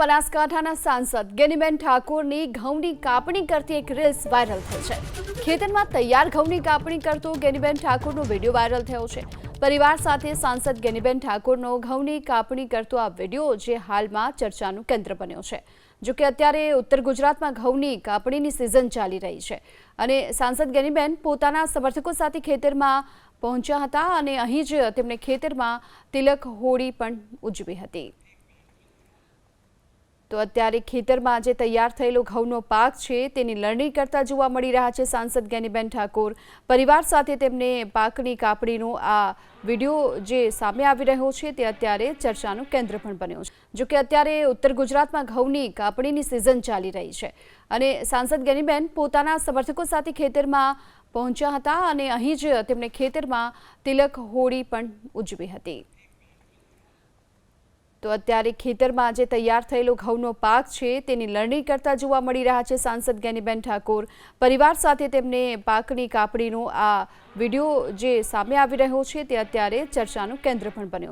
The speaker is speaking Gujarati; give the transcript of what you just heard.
બનાસકાંઠાના સાંસદ ગેનીબેન ઠાકોરની ઘઉંની કાપણી કરતી એક રીલ્સ વાયરલ થઈ છે। ખેતરમાં તૈયાર ઘઉંની કાપણી કરતો ગેનીબેન ઠાકોરનો વિડીયો વાયરલ થયો છે। પરિવાર સાથે સાંસદ ગેનીબેન ઠાકોરનો ઘઉંની કાપણી કરતો આ વિડીયો જે હાલમાં ચર્ચાનું કેન્દ્ર બન્યો છે। જો કે અત્યારે ઉત્તર ગુજરાતમાં ઘઉંની કાપણીની સિઝન ચાલી રહી છે અને સાંસદ ગેનીબેન પોતાના સમર્થકો સાથે ખેતરમાં પહોંચ્યા હતા અને અહીં જ તેમણે ખેતરમાં તિલક હોળી પણ ઉજવી હતી। તો અત્યારે ખેતરમાં જે તૈયાર થયેલો ઘઉંનો પાક છે તેની લણણી કરતા જોવા મળી રહ્યા છે સાંસદ ગેનીબેન ઠાકોર। પરિવાર સાથે તેમને પાકની કાપણીનો આ વિડીયો જે સામે આવી રહ્યો છે તે અત્યારે ચર્ચાનું કેન્દ્ર પણ બન્યો છે। જો કે અત્યારે ઉત્તર ગુજરાતમાં ઘઉંની કાપણીની સિઝન ચાલી રહી છે અને સાંસદ ગેનીબેન પોતાના સમર્થકો સાથે ખેતરમાં પહોંચ્યા હતા અને અહીં જ તેમણે ખેતરમાં તિલક હોળી પણ ઉજવી હતી। તો અત્યારે ખેતરમાં જે તૈયાર થયેલો ઘઉંનો પાક છે તેની લણણી કરતા જોવા મળી રહ્યા છે સાંસદ ગેનીબેન ઠાકોર। પરિવાર સાથે તેમને પાકની કાપણીનો આ વિડીયો જે સામે આવી રહ્યો છે તે અત્યારે ચર્ચાનું કેન્દ્ર પણ બન્યો છે।